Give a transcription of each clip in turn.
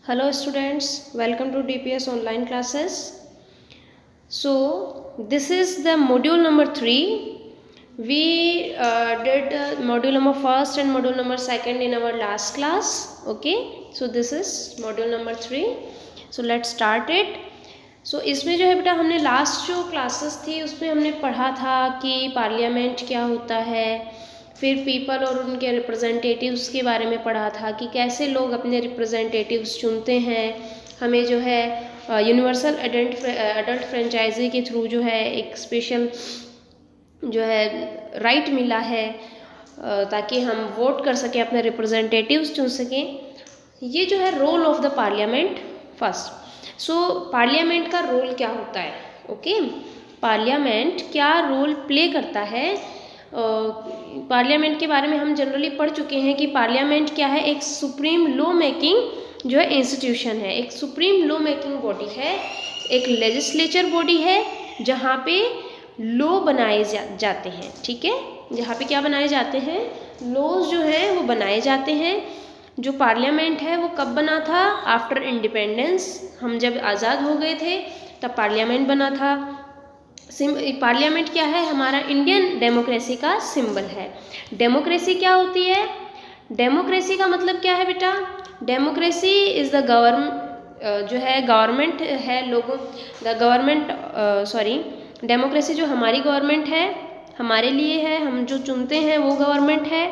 Hello students, welcome to DPS online classes. So this is the module number 3. We did module number first and module number second in our last class. Okay, so this is module number 3. So let's start it. So इसमें जो है बेटा हमने last जो classes थी उसमें हमने पढ़ा था कि पार्लियामेंट क्या होता है, फिर पीपल और उनके रिप्रेजेंटेटिव्स के बारे में पढ़ा था कि कैसे लोग अपने रिप्रेजेंटेटिव्स चुनते हैं। हमें जो है यूनिवर्सल अडल्ट फ्रेंचाइजी के थ्रू जो है एक स्पेशल जो है राइट मिला है ताकि हम वोट कर सकें, अपने रिप्रेजेंटेटिव्स चुन सकें। ये जो है role of the parliament first. So parliament का रोल क्या होता है? ओके, पार्लियामेंट क्या रोल प्ले करता है? पार्लियामेंट के बारे में हम जनरली पढ़ चुके हैं कि पार्लियामेंट क्या है, एक सुप्रीम लॉ मेकिंग जो है इंस्टीट्यूशन है, एक सुप्रीम लॉ मेकिंग बॉडी है, एक लेजिस्लेचर बॉडी है जहाँ पे लॉ बनाए जाते हैं। ठीक है, जहाँ पे क्या बनाए जाते हैं? लॉज जो है वो बनाए जाते हैं। जो पार्लियामेंट है वो कब बना था? आफ्टर इंडिपेंडेंस, हम जब आज़ाद हो गए थे तब पार्लियामेंट बना था। पार्लियामेंट क्या है? हमारा इंडियन डेमोक्रेसी का सिंबल है। डेमोक्रेसी क्या होती है? डेमोक्रेसी का मतलब क्या है बेटा? डेमोक्रेसी इज़ द जो है गवर्नमेंट है, लोगों द गवर्नमेंट डेमोक्रेसी जो हमारी गवर्नमेंट है, हमारे लिए है, हम जो चुनते हैं वो गवर्नमेंट है।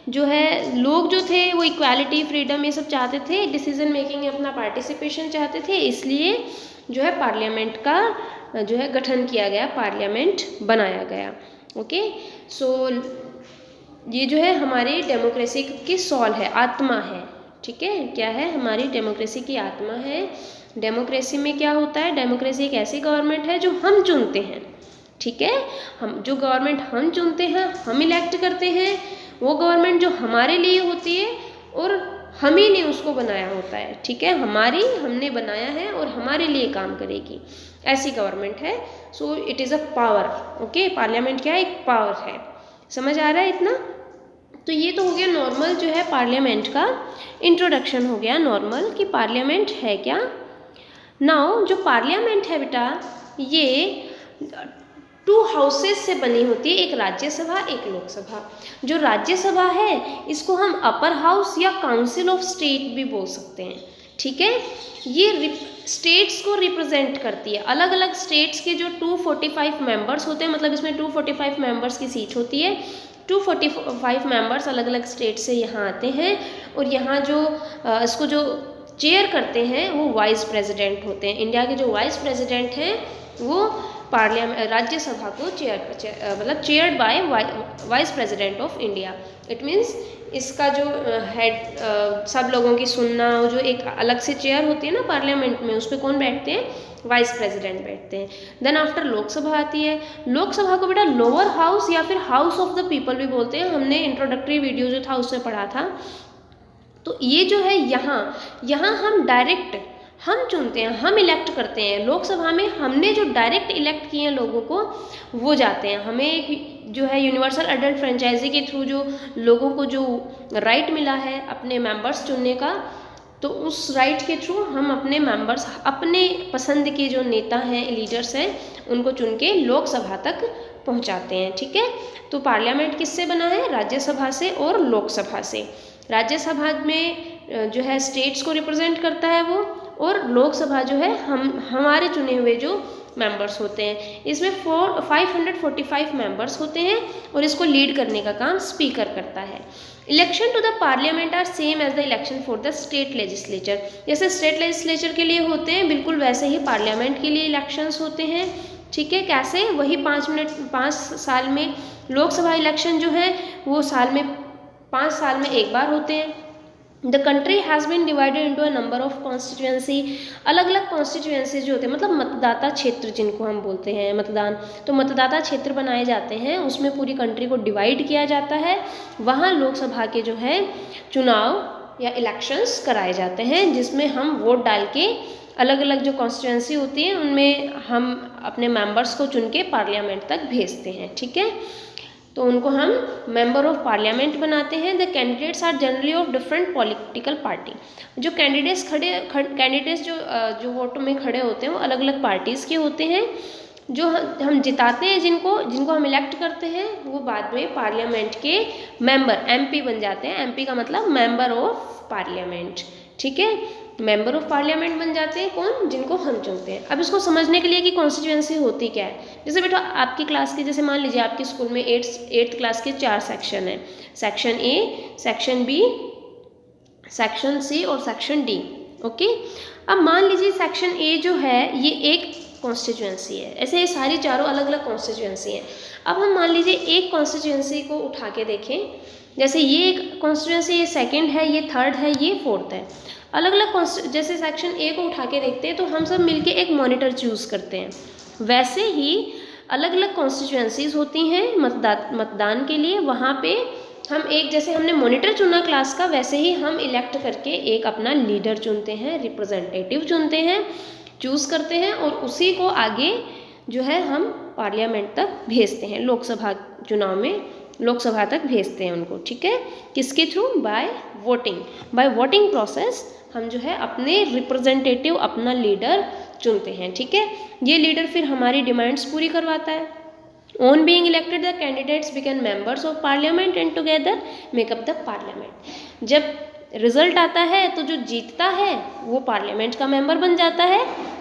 जो है लोग जो थे वो इक्वालिटी, फ्रीडम ये सब चाहते थे, डिसीजन मेकिंग में अपना पार्टिसिपेशन चाहते थे, इसलिए जो है पार्लियामेंट का जो है गठन किया गया, पार्लियामेंट बनाया गया। ओके, सो ये जो है हमारी डेमोक्रेसी की सॉल है, आत्मा है। ठीक है, क्या है? हमारी डेमोक्रेसी की आत्मा है। डेमोक्रेसी में क्या होता है? डेमोक्रेसी एक ऐसी गवर्नमेंट है जो हम चुनते हैं। ठीक है, हम जो गवर्नमेंट हम चुनते हैं, हम इलेक्ट करते हैं, वो गवर्नमेंट जो हमारे लिए होती है और हम ही ने उसको बनाया होता है। ठीक है, हमने बनाया है और हमारे लिए काम करेगी, ऐसी गवर्नमेंट है। So it is a power. Okay, parliament क्या है? एक पावर है। समझ आ रहा है इतना? तो ये तो हो गया नॉर्मल जो है पार्लियामेंट का इंट्रोडक्शन हो गया नॉर्मल कि पार्लियामेंट है क्या। नाउ जो पार्लियामेंट है बेटा, ये 2 हाउसेस से बनी होती है, एक राज्यसभा, एक लोकसभा। जो राज्यसभा है इसको हम अपर हाउस या काउंसिल ऑफ स्टेट भी बोल सकते हैं। ठीक है, ये स्टेट्स को रिप्रेजेंट करती है। अलग अलग स्टेट्स के जो 245 मेंबर्स होते हैं, मतलब इसमें 245 मेंबर्स की सीट होती है। 245 मेंबर्स अलग अलग स्टेट से यहाँ आते हैं और यहाँ जो इसको जो चेयर करते हैं वो वाइस प्रेसिडेंट होते हैं। इंडिया के जो वाइस प्रेसिडेंट हैं वो राज्यसभा को मतलब chaired by vice president of India. It means इसका जो हेड सब लोगों की सुनना, जो एक अलग से चेयर होती है ना पार्लियामेंट में, उस पर कौन बैठते हैं? वाइस प्रेसिडेंट बैठते हैं। देन आफ्टर लोकसभा आती है। लोकसभा को बेटा लोअर हाउस या फिर हाउस ऑफ द पीपल भी बोलते हैं। हमने इंट्रोडक्टरी वीडियो जो था उसमें पढ़ा था। तो ये जो है यहाँ हम डायरेक्ट हम चुनते हैं, हम इलेक्ट करते हैं। लोकसभा में हमने जो डायरेक्ट इलेक्ट किए हैं लोगों को, वो जाते हैं। हमें एक जो है यूनिवर्सल अडल्ट फ्रेंचाइजी के थ्रू जो लोगों को जो राइट मिला है अपने मेंबर्स चुनने का, तो उस राइट के थ्रू हम अपने मेंबर्स, अपने पसंद के जो नेता हैं, लीडर्स हैं, उनको चुन के लोकसभा तक पहुंचाते हैं। ठीक है, तो पार्लियामेंट किससे बना है? राज्यसभा से और लोकसभा से। राज्यसभा में जो है स्टेट्स को रिप्रेजेंट करता है वो, और लोकसभा जो है हमारे चुने हुए जो मेंबर्स होते हैं। इसमें 545 मेंबर्स होते हैं और इसको लीड करने का काम स्पीकर करता है। Election to the parliament are same as the election for the state legislature. जैसे स्टेट लेजिस्लेचर के लिए होते हैं, बिल्कुल वैसे ही पार्लियामेंट के लिए इलेक्शंस होते हैं। ठीक है, कैसे? वही 5 साल में। लोकसभा इलेक्शन जो है वो 5 साल में एक बार होते हैं। The country has been divided into a number of constituency. अलग अलग कॉन्स्टिट्यूएंसी जो होते हैं, मतलब मतदाता क्षेत्र जिनको हम बोलते हैं, मतदान, तो मतदाता क्षेत्र बनाए जाते हैं, उसमें पूरी कंट्री को डिवाइड किया जाता है। वहाँ लोकसभा के जो है चुनाव या इलेक्शंस कराए जाते हैं, जिसमें हम वोट डाल के अलग अलग जो कॉन्स्टिट्यूएंसी होती है उनमें हम अपने मेंबर्स को चुन के पार्लियामेंट तक भेजते हैं। ठीक है, तो उनको हम मेंबर ऑफ पार्लियामेंट बनाते हैं। The candidates are generally of different political party. जो कैंडिडेट्स जो वोट में खड़े होते हैं वो अलग अलग पार्टीज़ के होते हैं। जो हम जिताते हैं, जिनको हम इलेक्ट करते हैं, वो बाद में पार्लियामेंट के मेंबर एमपी बन जाते हैं। एमपी का मतलब मेंबर ऑफ पार्लियामेंट, ठीक है, मेंबर ऑफ पार्लियामेंट बन जाते हैं कौन, जिनको हम चुनते हैं। अब इसको समझने के लिए कि कॉन्स्टिट्यूएंसी होती क्या है, जैसे बेटा आपकी क्लास के, जैसे मान लीजिए आपके स्कूल में 8th क्लास के 4 सेक्शन हैं, section A, section B, section C और सेक्शन डी। ओके, अब मान लीजिए सेक्शन ए जो है ये एक कॉन्स्टिट्यूएंसी है, ऐसे ये सारी चारों अलग अलग कॉन्स्टिट्यूएंसी हैं। अब हम मान लीजिए एक कॉन्स्टिट्यूएंसी को उठा के देखें, जैसे ये एक कॉन्स्टिट्यूएंसी, ये सेकंड है, ये थर्ड है, ये फोर्थ है, अलग अलग जैसे सेक्शन ए को उठा के देखते हैं तो हम सब मिलके एक मॉनिटर चूज़ करते हैं। वैसे ही अलग अलग कॉन्स्टिट्यूएंसीज होती हैं मतदान के लिए, वहाँ पे हम एक, जैसे हमने मॉनिटर चुना क्लास का, वैसे ही हम इलेक्ट करके एक अपना लीडर चुनते हैं, रिप्रेजेंटेटिव चुनते हैं, चूज़ करते हैं, और उसी को आगे जो है हम पार्लियामेंट तक भेजते हैं, लोकसभा चुनाव में लोकसभा तक भेजते हैं उनको, ठीक है, किसके थ्रू, बाय वोटिंग प्रोसेस हम जो है अपने रिप्रेजेंटेटिव, अपना लीडर चुनते हैं, ठीक है। ये लीडर फिर हमारी डिमांड्स पूरी करवाता है। On being elected, the candidates become members of parliament and together make up the parliament. जब रिजल्ट आता है तो जो जीतता है वो पार्लियामेंट का मेंबर बन जाता है,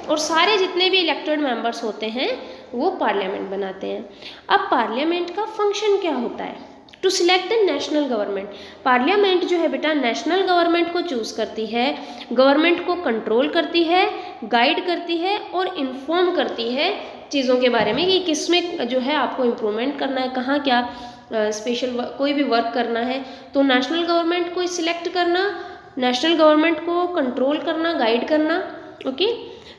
और सारे जितने भी इलेक्टेड मेंबर्स होते हैं वो पार्लियामेंट बनाते हैं। अब पार्लियामेंट का फंक्शन क्या होता है, to select the national government. Parliament जो है बेटा नेशनल गवर्नमेंट को चूज़ करती है, गवर्नमेंट को कंट्रोल करती है, गाइड करती है और इन्फॉर्म करती है चीज़ों के बारे में कि किसमें जो है आपको इम्प्रूवमेंट करना है, कहाँ क्या स्पेशल कोई भी वर्क करना है, तो नेशनल गवर्नमेंट को सिलेक्ट करना, नेशनल गवर्नमेंट को कंट्रोल करना, गाइड करना। Okay,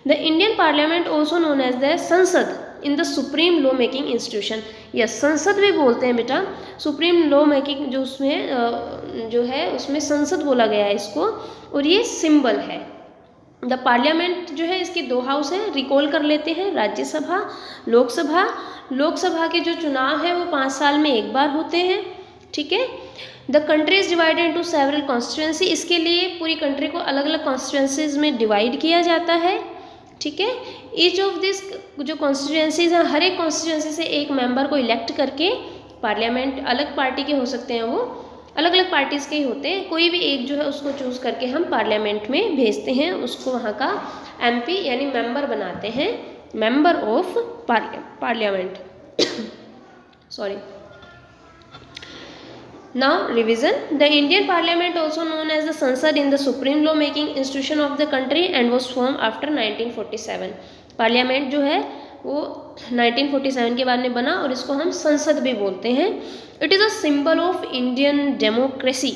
the Indian parliament also known as the Sansad in the supreme law making institution. Yes, Sansad भी बोलते हैं बेटा, सुप्रीम लॉ मेकिंग जो उसमें जो है उसमें संसद बोला गया है इसको, और ये सिंबल है। द पार्लियामेंट जो है इसके 2 हाउस हैं, रिकॉल कर लेते हैं, राज्यसभा, लोकसभा। लोकसभा के जो चुनाव है वो 5 साल में एक बार होते हैं, ठीक है। The country is divided into several constituency. इसके लिए पूरी कंट्री को अलग अलग कॉन्स्टिट्यूएंसीज में डिवाइड किया जाता है, ठीक है। ईच ऑफ दिस जो कॉन्स्टिट्यूएंसीज हैं, हर एक कॉन्स्टिट्यूएंसी से एक मेंबर को इलेक्ट करके पार्लियामेंट, अलग पार्टी के हो सकते हैं, वो अलग अलग पार्टीज़ के ही होते हैं, कोई भी एक जो है उसको चूज़ करके हम पार्लियामेंट में भेजते हैं, उसको वहाँ का एमपी यानी मेंबर बनाते हैं, member of parliament. Sorry, now revision. The Indian parliament also known as the Sansad in the supreme law making institution of the country and was form after 1947। Parliament जो है वो 1947 के बाद में बना, और इसको हम संसद भी बोलते हैं। It is a symbol of Indian democracy.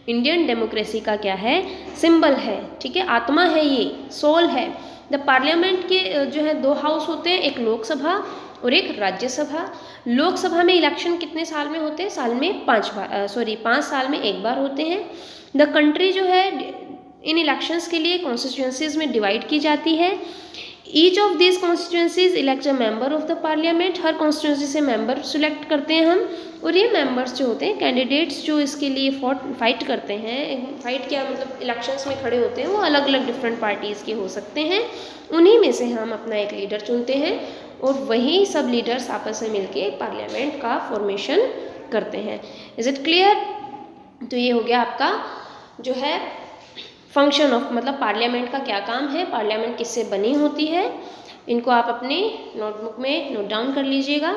Indian democracy का क्या है, सिंबल है, ठीक है, आत्मा है, ये सोल है। द पार्लियामेंट के जो है 2 हाउस होते हैं, एक लोकसभा और एक राज्यसभा। लोकसभा में इलेक्शन कितने साल में होते हैं, साल में 5 साल में एक बार होते हैं। द कंट्री जो है इन इलेक्शंस के लिए कॉन्स्टिट्यूएंसीज में डिवाइड की जाती है। Each of this constituencies elect a member of the parliament. Her constituency से मेंबर सिलेक्ट करते हैं हम, और ये मेंबर्स जो होते हैं, कैंडिडेट्स जो इसके लिए फाइट करते हैं, फाइट क्या मतलब इलेक्शंस में खड़े होते हैं, वो अलग अलग डिफरेंट पार्टीज़ के हो सकते हैं। उन्हीं में से हम अपना एक लीडर चुनते हैं, और वही सब लीडर्स आपस में मिलके पार्लियामेंट का फॉर्मेशन करते हैं। Is it clear? तो ये हो गया आपका जो है फंक्शन ऑफ, मतलब पार्लियामेंट का क्या काम है, पार्लियामेंट किससे बनी होती है। इनको आप अपने नोटबुक में नोट डाउन कर लीजिएगा।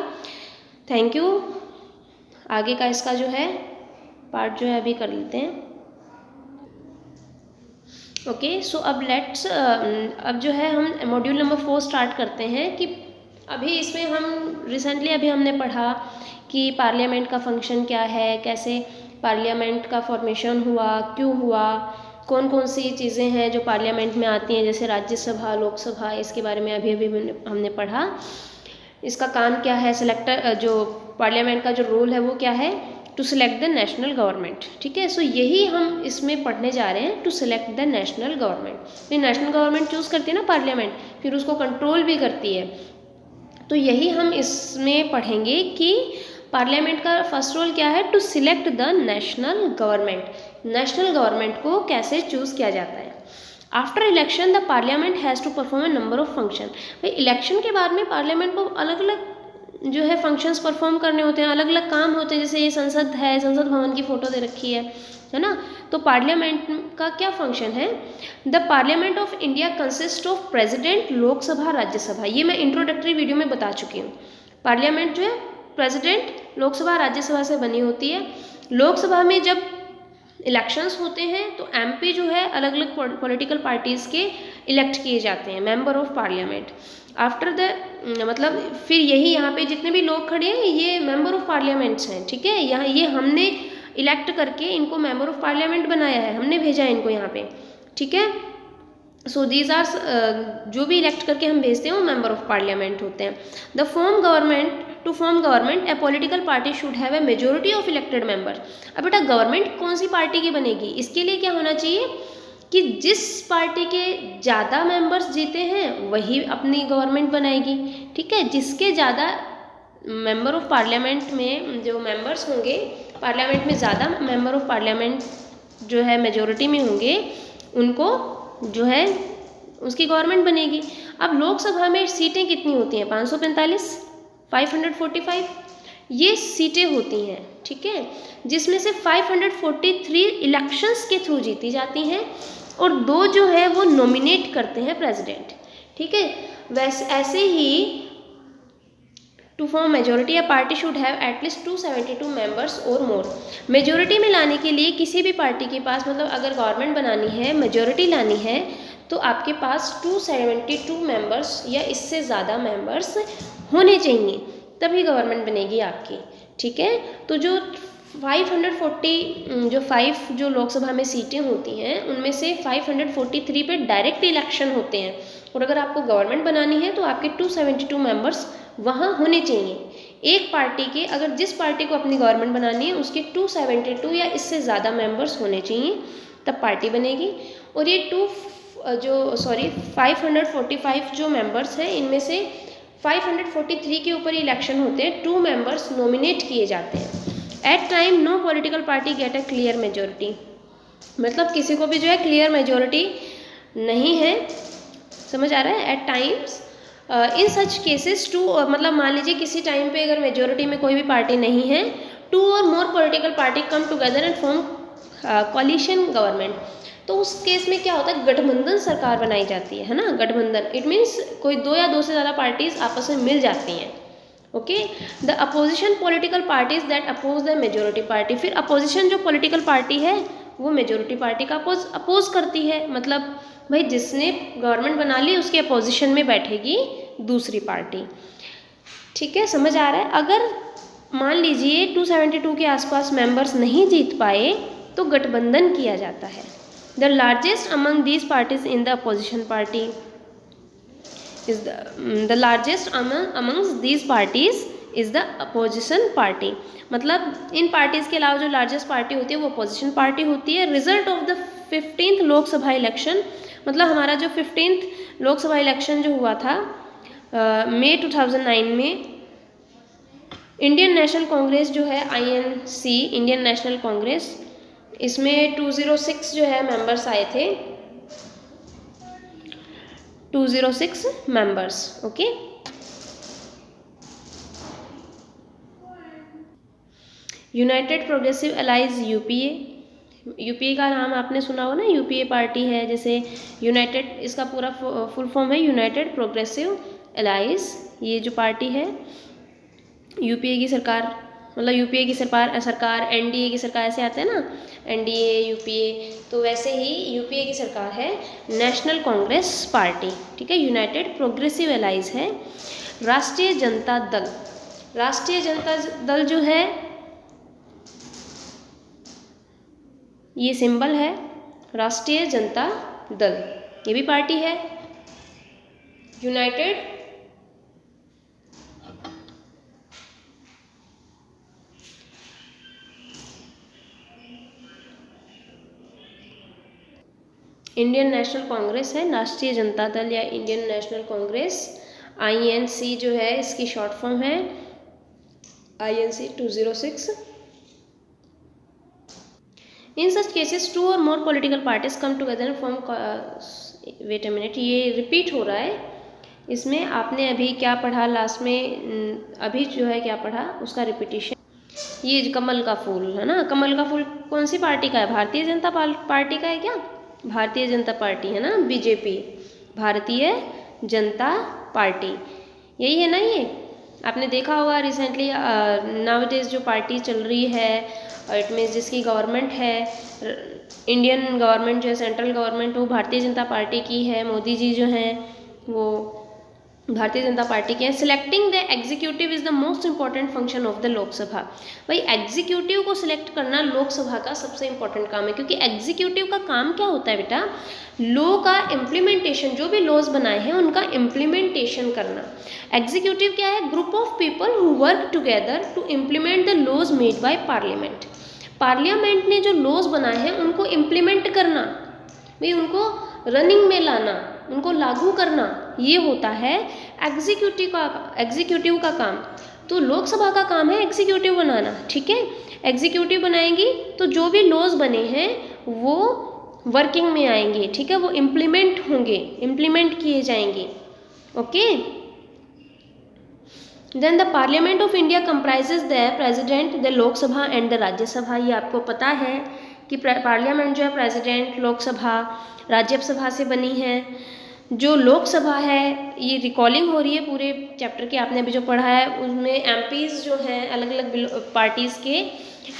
Thank you. आगे का इसका जो है पार्ट जो है अभी कर लेते हैं। ओके, सो अब लेट्स अब जो है हम मॉड्यूल नंबर 4 स्टार्ट करते हैं। कि अभी इसमें हम रिसेंटली अभी हमने पढ़ा कि पार्लियामेंट का फंक्शन क्या है, कैसे पार्लियामेंट का फॉर्मेशन हुआ, क्यों हुआ, कौन कौन सी चीज़ें हैं जो पार्लियामेंट में आती हैं, जैसे राज्यसभा, लोकसभा, इसके बारे में अभी हमने पढ़ा। इसका काम क्या है, सिलेक्टर जो पार्लियामेंट का जो रोल है वो क्या है, to select the national government, ठीक है। सो यही हम इसमें पढ़ने जा रहे हैं, to select the national government. फिर नेशनल गवर्नमेंट चूज़ करती है ना पार्लियामेंट, फिर उसको कंट्रोल भी करती है। तो यही हम इसमें पढ़ेंगे कि पार्लियामेंट का फर्स्ट रोल क्या है? To select the national government, national government को कैसे चूज़ किया जाता है। After election the parliament has to perform a number of function. भाई इलेक्शन के बाद में पार्लियामेंट को अलग अलग जो है फंक्शंस परफॉर्म करने होते हैं, अलग अलग काम होते हैं। जैसे ये संसद है, संसद भवन की फ़ोटो दे रखी है ना। तो पार्लियामेंट का क्या फंक्शन है? The parliament of India consist of president, Lok Sabha, Rajya Sabha. ये मैं इंट्रोडक्टरी वीडियो में बता चुकी हूँ। पार्लियामेंट जो है प्रेसिडेंट, लोकसभा, राज्यसभा से बनी होती है। लोकसभा में जब इलेक्शंस होते हैं तो एमपी जो है अलग अलग पॉलिटिकल पार्टीज़ के इलेक्ट किए जाते हैं, member of parliament. After the मतलब फिर यही यहाँ पे जितने भी लोग खड़े हैं ये मेंबर ऑफ पार्लियामेंट्स हैं, ठीक है। यहाँ ये हमने इलेक्ट करके इनको मेंबर ऑफ पार्लियामेंट बनाया है, हमने भेजा है इनको यहाँ पे, ठीक है। सो दीज आर जो भी इलेक्ट करके हम भेजते हैं वो मेंबर ऑफ पार्लियामेंट होते हैं। The form government, to form government a political party should have a majority of elected member. अब बेटा गवर्नमेंट कौन सी पार्टी की बनेगी? इसके लिए क्या होना चाहिए कि जिस पार्टी के ज़्यादा मेंबर्स जीते हैं वही अपनी गवर्नमेंट बनाएगी, ठीक है। जिसके ज़्यादा मेंबर ऑफ पार्लियामेंट में जो मेंबर्स होंगे, पार्लियामेंट में ज़्यादा मेंबर ऑफ पार्लियामेंट जो है मेजोरिटी में होंगे, उनको जो है उसकी गवर्नमेंट बनेगी। अब लोकसभा में सीटें कितनी होती हैं? 545, 545 ये सीटें होती हैं, ठीक है, जिसमें से 543 इलेक्शंस के थ्रू जीती जाती हैं और 2 जो है वो नॉमिनेट करते हैं प्रेसिडेंट, ठीक है। वैसे ऐसे ही to form majority a party should have at least 272 members और मोर। मेजोरिटी में लाने के लिए किसी भी पार्टी के पास, मतलब अगर गवर्नमेंट बनानी है, मेजोरिटी लानी है, तो आपके पास 272 मेंबर्स या इससे ज़्यादा मेंबर्स होने चाहिए, तभी गवर्नमेंट बनेगी आपकी, ठीक है। तो जो 5 जो लोकसभा में सीटें होती हैं उनमें से 543 पे डायरेक्ट इलेक्शन होते हैं, और अगर आपको गवर्नमेंट बनानी है तो आपके 272 मेंबर्स वहाँ होने चाहिए। एक पार्टी के, अगर जिस पार्टी को अपनी गवर्नमेंट बनानी है उसके 272 या इससे ज़्यादा मेंबर्स होने चाहिए, तब पार्टी बनेगी। और ये 545 जो मेंबर्स हैं इनमें से 543 के ऊपर इलेक्शन होते हैं, 2 मेंबर्स नॉमिनेट किए जाते हैं। At time no political party get a clear majority, मतलब किसी को भी जो है क्लियर मेजोरिटी नहीं है, समझ आ रहा है। At times in such cases to, मतलब मान लीजिए किसी टाइम पे अगर मेजोरिटी में कोई भी पार्टी नहीं है, 2 और मोर political party come together and form coalition government, तो उस केस में क्या होता है, गठबंधन सरकार बनाई जाती है ना। गठबंधन इट मीन्स कोई 2 या 2 से ज़्यादा पार्टीज आपस में मिल जाती हैं, okay. The opposition political parties that oppose the majority party, फिर अपोजिशन जो पॉलिटिकल पार्टी है वो मेजोरिटी पार्टी का अपोज करती है, मतलब भाई जिसने गवर्नमेंट बना ली उसके अपोजिशन में बैठेगी दूसरी पार्टी, ठीक है, समझ आ रहा है। अगर मान लीजिए 272 के आसपास मेंबर्स नहीं जीत पाए तो गठबंधन किया जाता है। The largest among these parties in the opposition party is the largest amongst these parties is the opposition party, मतलब इन पार्टीज के अलावा जो लार्जेस्ट पार्टी होती है वो अपोजिशन पार्टी होती है। Result of the 15th Lok Sabha election, मतलब हमारा जो 15th लोकसभा इलेक्शन जो हुआ था मई 2009 में, इंडियन नेशनल कांग्रेस जो है INC, इंडियन नेशनल कांग्रेस, इसमें 206 जो है मेंबर्स आए थे, 206 members, okay. United progressive allies UPA का नाम आपने सुना हो ना, यूपीए पार्टी है। जैसे यूनाइटेड, इसका पूरा फुल फॉर्म है यूनाइटेड प्रोग्रेसिव अलाइज। ये जो पार्टी है यूपीए की सरकार, मतलब यूपीए की सरकार एनडीए की सरकार ऐसे आते हैं ना, एनडीए यूपीए, तो वैसे ही यूपीए की सरकार है नेशनल कांग्रेस पार्टी, ठीक है। यूनाइटेड प्रोग्रेसिव अलाइज है। राष्ट्रीय जनता दल, राष्ट्रीय जनता दल जो है ये सिंबल है राष्ट्रीय जनता दल, ये भी पार्टी है। यूनाइटेड इंडियन नेशनल कांग्रेस है, राष्ट्रीय जनता दल या इंडियन नेशनल कांग्रेस, INC जो है इसकी शॉर्ट फॉर्म है। INC 206. In such cases, 2 or more political parties come together and form. Wait a minute, ये रिपीट हो रहा है। इसमें आपने अभी क्या पढ़ा लास्ट में, अभी जो है क्या पढ़ा उसका रिपीटिशन। ये कमल का फूल है ना, कमल का फूल कौन सी पार्टी का है? भारतीय जनता पार्टी का है क्या? भारतीय जनता पार्टी है ना, बीजेपी, भारतीय जनता पार्टी, यही है ना। ये आपने देखा होगा रिसेंटली नाउअडेज जो पार्टी चल रही है, इट मीन्स जिसकी गवर्नमेंट है, इंडियन गवर्नमेंट जो है, सेंट्रल गवर्नमेंट, वो भारतीय जनता पार्टी की है। मोदी जी जो हैं वो भारतीय जनता पार्टी के हैं। Selecting the executive is the most important function of the Lok Sabha. भाई एग्जीक्यूटिव को सिलेक्ट करना लोकसभा का सबसे इंपॉर्टेंट काम है, क्योंकि एग्जीक्यूटिव का काम क्या होता है बेटा? लॉ का इम्प्लीमेंटेशन, जो भी लॉज बनाए हैं उनका इम्प्लीमेंटेशन करना। एग्जीक्यूटिव क्या है? Group of people who work together to implement the laws made by parliament. Parliament ने जो लॉज बनाए हैं उनको इम्प्लीमेंट करना, भाई उनको रनिंग में लाना, उनको लागू करना, ये होता है एग्जीक्यूटिव का काम। तो लोकसभा का काम है एग्जीक्यूटिव बनाना, ठीक है। एग्जीक्यूटिव बनाएंगी तो जो भी लॉज बने हैं वो वर्किंग में आएंगे, ठीक है, वो इम्प्लीमेंट होंगे, इम्प्लीमेंट किए जाएंगे। Okay, then the parliament of India comprises the president, the Lok Sabha and the Rajya Sabha. ये आपको पता है कि पार्लियामेंट जो है प्रेसिडेंट, लोकसभा, राज्यसभा से बनी है। जो लोकसभा है, ये रिकॉलिंग हो रही है पूरे चैप्टर के, आपने अभी जो पढ़ा है उसमें एमपीज जो हैं अलग अलग पार्टीज़ के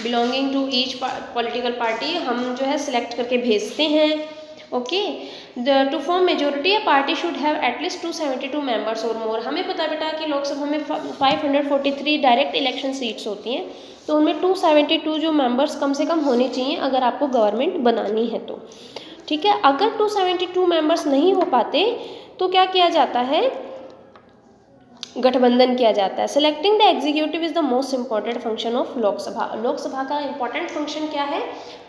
belonging to each political party हम जो है सिलेक्ट करके भेजते हैं। Okay, to form majority a party should have at least 272 members और मोर। हमें पता बेटा कि लोकसभा में 543 डायरेक्ट इलेक्शन सीट्स होती हैं, तो उनमें 272 जो मेंबर्स कम से कम होने चाहिए अगर आपको गवर्नमेंट बनानी है तो, ठीक है। अगर 272 मेंबर्स नहीं हो पाते तो क्या किया जाता है? गठबंधन किया जाता है। Selecting the executive is the most important function of Lok Sabha. Lok Sabha का इंपॉर्टेंट फंक्शन क्या है?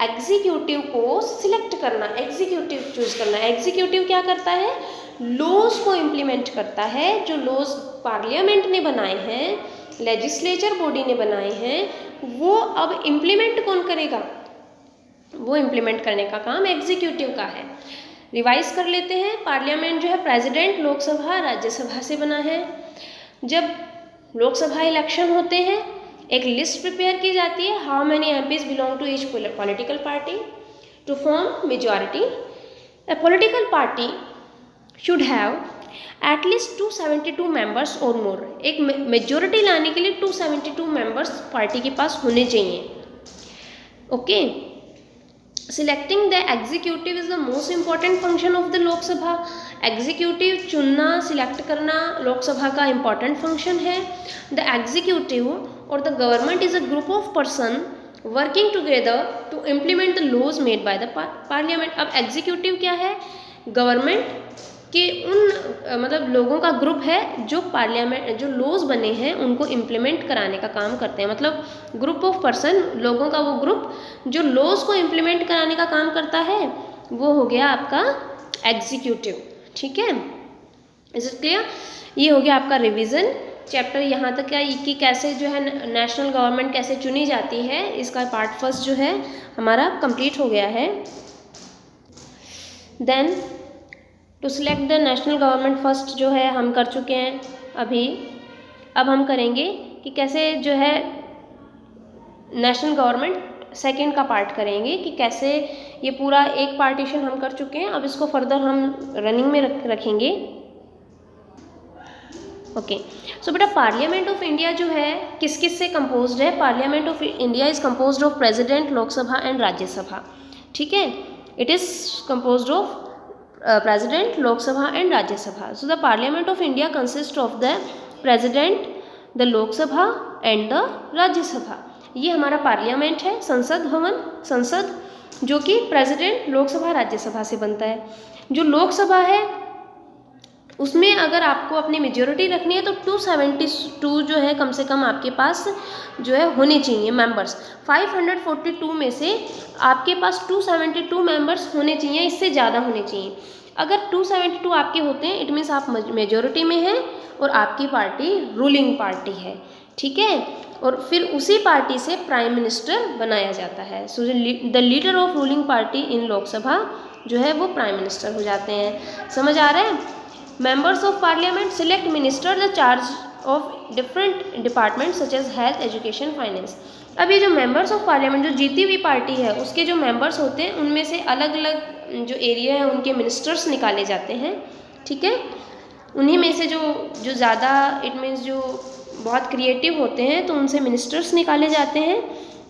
एग्जीक्यूटिव को सिलेक्ट करना, एग्जीक्यूटिव चूज करना। एग्जीक्यूटिव क्या करता है? लॉज को इम्प्लीमेंट करता है। जो लॉज पार्लियामेंट ने बनाए हैं, लेजिस्लेचर बॉडी ने बनाए हैं, वो अब इम्प्लीमेंट कौन करेगा? वो इम्प्लीमेंट करने का काम एग्जीक्यूटिव का है। रिवाइज कर लेते हैं। पार्लियामेंट जो है प्रेसिडेंट, लोकसभा, राज्यसभा से बना है। जब लोकसभा इलेक्शन होते हैं एक लिस्ट प्रिपेयर की जाती है, how many MPs belong to each political party to form majority. A political party should have at least 272 members और मोर। एक मेजॉरिटी लाने के लिए 272 मेंबर्स पार्टी के पास होने चाहिए। Okay, selecting the executive is the most important function of the Lok Sabha. Executive चुनना, सिलेक्ट करना लोकसभा का इंपॉर्टेंट फंक्शन है। The executive or the government is a group of person working together to implement the laws made by the parliament. अब executive क्या है? Government के उन मतलब लोगों का ग्रुप है जो पार्लियामेंट, जो लॉज बने हैं उनको इम्प्लीमेंट कराने का काम करते हैं। मतलब ग्रुप ऑफ पर्सन, लोगों का वो ग्रुप जो लॉज को इम्प्लीमेंट कराने का काम करता है, वो हो गया आपका एग्जीक्यूटिव, ठीक है। Is it clear? ये हो गया आपका रिवीजन चैप्टर यहाँ तक क्या कि कैसे जो है नेशनल गवर्नमेंट कैसे चुनी जाती है, इसका पार्ट फर्स्ट जो है हमारा कंप्लीट हो गया है। Then to select the national government first जो है हम कर चुके हैं अभी। अब हम करेंगे कि कैसे जो है नेशनल गवर्नमेंट सेकंड का पार्ट करेंगे कि कैसे ये पूरा एक पार्टीशन हम कर चुके हैं, अब इसको फर्दर हम रनिंग में रखेंगे। ओके, सो बेटा पार्लियामेंट ऑफ इंडिया जो है किस किस से कंपोज्ड है? Parliament of India is composed of president, Lok Sabha and Rajya Sabha, ठीक है। It is composed of President, Lok Sabha and Rajya Sabha. So the Parliament of India consists of the President, the Lok Sabha and the Rajya Sabha. ये हमारा parliament है, संसद भवन, संसद जो कि प्रेसिडेंट, लोकसभा, राज्यसभा से बनता है। जो लोकसभा है उसमें अगर आपको अपनी मेजोरिटी रखनी है तो 272 जो है कम से कम आपके पास जो है होने चाहिए मेंबर्स। 542 में से आपके पास 272 मेंबर्स होने चाहिए, इससे ज़्यादा होने चाहिए। अगर 272 आपके होते हैं इट मीन्स आप मेजोरिटी में हैं और आपकी पार्टी रूलिंग पार्टी है। ठीक है, और फिर उसी पार्टी से प्राइम मिनिस्टर बनाया जाता है। So the leader of ruling party इन लोकसभा जो है वो प्राइम मिनिस्टर हो जाते हैं। समझ आ रहा है? Members of parliament select minister the charge of different department such as health, education, finance. अब ये जो मेंबर्स ऑफ पार्लियामेंट, जो जीती हुई पार्टी है, उसके जो मेंबर्स होते हैं उनमें से अलग अलग जो एरिया है उनके मिनिस्टर्स निकाले जाते हैं। ठीक है, उन्हीं में से जो ज़्यादा इट मीन्स जो बहुत क्रिएटिव होते हैं तो उनसे मिनिस्टर्स निकाले जाते हैं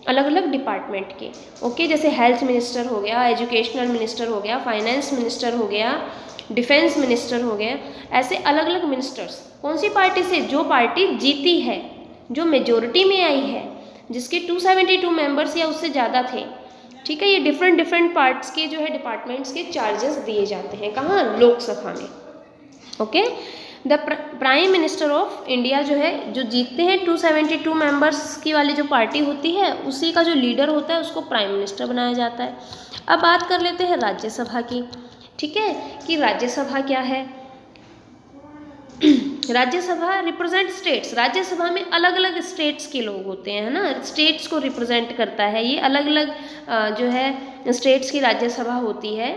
अलग अलग डिपार्टमेंट के। ओके, जैसे हेल्थ मिनिस्टर हो गया, एजुकेशनल मिनिस्टर हो गया, फाइनेंस मिनिस्टर हो गया, डिफेंस मिनिस्टर हो गया, ऐसे अलग अलग मिनिस्टर्स। कौन सी पार्टी से? जो पार्टी जीती है, जो मेजोरिटी में आई है, जिसके 272 मेंबर्स या उससे ज़्यादा थे। ठीक है, ये डिफरेंट पार्ट्स के जो है डिपार्टमेंट्स के चार्जेस दिए जाते हैं। कहाँ? लोकसभा में। Okay, the prime minister of India जो है, जो जीतते हैं 272 मेंबर्स की वाली जो पार्टी होती है, उसी का जो लीडर होता है उसको प्राइम मिनिस्टर बनाया जाता है। अब बात कर लेते हैं राज्यसभा की। ठीक है, कि राज्यसभा क्या है? Rajya Sabha represent states. राज्यसभा में अलग अलग स्टेट्स के लोग होते हैं, है ना, स्टेट्स को रिप्रेजेंट करता है ये। अलग अलग जो है स्टेट्स की राज्यसभा होती है।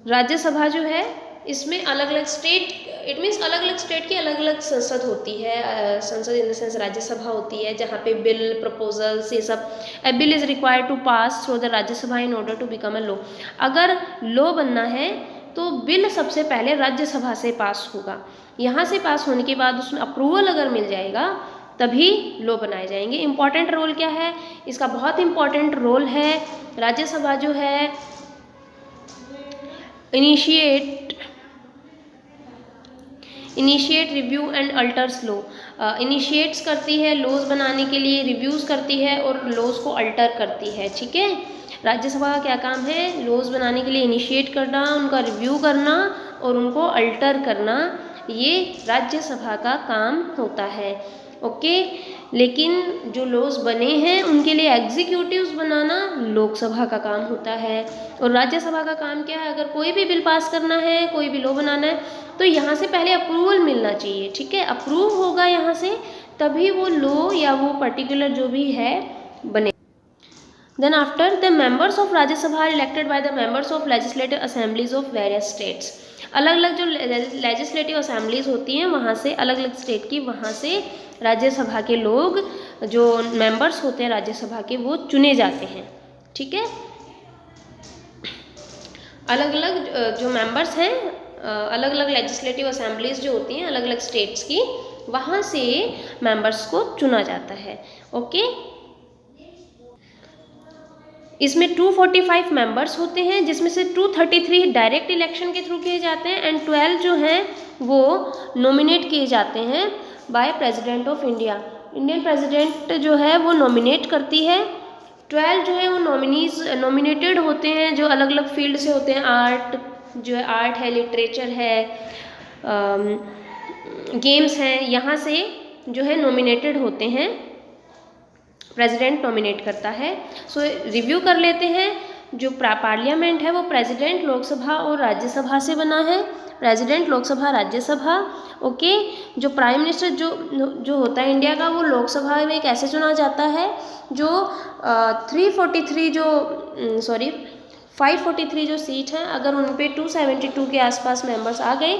राज्यसभा जो है इसमें अलग अलग स्टेट, इट मीन्स अलग अलग स्टेट की अलग अलग संसद होती है। संसद इन द सेंस राज्यसभा होती है, जहाँ पे बिल, प्रपोजल्स, ये सब। A bill is required to pass through the Rajya Sabha in order to become a law. अगर लॉ बनना है तो बिल सबसे पहले राज्यसभा से पास होगा। यहाँ से पास होने के बाद उसमें अप्रूवल अगर मिल जाएगा तभी लॉ बनाए जाएंगे। इम्पॉर्टेंट रोल क्या है इसका? बहुत इम्पॉर्टेंट रोल है। राज्यसभा जो है initiate review and altars law. Initiates करती है लॉज बनाने के लिए, रिव्यूज़ करती है और लॉज को अल्टर करती है। ठीक है, राज्यसभा का क्या काम है? लॉज बनाने के लिए इनिशिएट करना, उनका रिव्यू करना और उनको अल्टर करना, ये राज्यसभा का काम होता है। ओके, लेकिन जो लॉज बने हैं उनके लिए एग्जीक्यूटिव्स बनाना लोकसभा का काम होता है। और राज्यसभा का काम क्या है? अगर कोई भी बिल पास करना है, कोई भी लॉ बनाना है, तो यहाँ से पहले अप्रूवल मिलना चाहिए। ठीक है, अप्रूव होगा यहाँ से तभी वो लॉ या वो पर्टिकुलर जो भी है बने। Then after, the members of Rajya Sabha are elected by the members of legislative assemblies of various states. अलग अलग जो लेजिस्लेटिव असेंबलीज होती हैं वहाँ से, अलग अलग स्टेट की, वहाँ से राज्यसभा के लोग जो मेंबर्स होते हैं राज्यसभा के वो चुने जाते हैं। ठीक है, अलग अलग जो मेंबर्स हैं, अलग अलग लेजिस्लेटिव असेंबलीज जो होती हैं अलग अलग स्टेट्स की, वहाँ से मेंबर्स को चुना जाता है। ओके, इसमें 245 मेंबर्स होते हैं, जिसमें से 233 डायरेक्ट इलेक्शन के थ्रू किए जाते हैं एंड 12 जो हैं वो नॉमिनेट किए जाते हैं by president of India. Indian president जो है वो नॉमिनेट करती है। 12 जो है वो नॉमिनेटेड होते हैं, जो अलग अलग फील्ड से होते हैं। आर्ट है, लिटरेचर है, गेम्स हैं, यहाँ से जो है नॉमिनेटेड होते हैं, प्रेसिडेंट नॉमिनेट करता है। सो रिव्यू कर लेते हैं। जो पार्लियामेंट है वो प्रेसिडेंट, लोकसभा और राज्यसभा से बना है। प्रेसिडेंट, लोकसभा, राज्यसभा। ओके, जो प्राइम मिनिस्टर जो होता है इंडिया का, वो लोकसभा में कैसे चुना जाता है? जो 543 जो सीट हैं, अगर उन पे 272 के आसपास मेंबर्स आ गए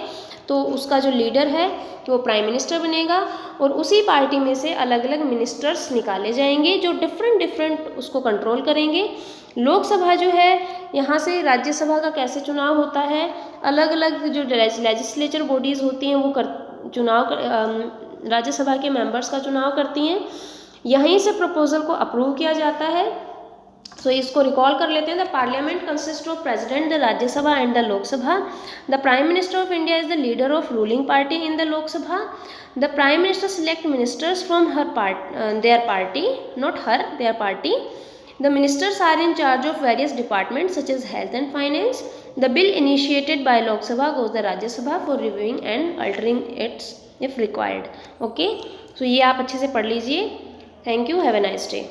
तो उसका जो लीडर है कि वो प्राइम मिनिस्टर बनेगा और उसी पार्टी में से अलग अलग मिनिस्टर्स निकाले जाएंगे जो डिफरेंट उसको कंट्रोल करेंगे। लोकसभा जो है, यहाँ से राज्यसभा का कैसे चुनाव होता है? अलग अलग जो लेजिस्लेचर बॉडीज़ होती हैं वो राज्यसभा के मेंबर्स का चुनाव करती हैं। यहीं से प्रपोजल को अप्रूव किया जाता है। सो इसको रिकॉल कर लेते हैं। The parliament consist of president, the Rajya Sabha and the Lok Sabha. The prime minister of India is the leader of ruling party in the Lok Sabha. The prime minister select ministers from their party, not her, their party. The ministers are in charge of various departments such as health and finance. The bill initiated by Lok Sabha goes the Rajya Sabha for reviewing and altering it if required. Okay, so ये आप अच्छे से पढ़ लीजिए। Thank you, have a nice day.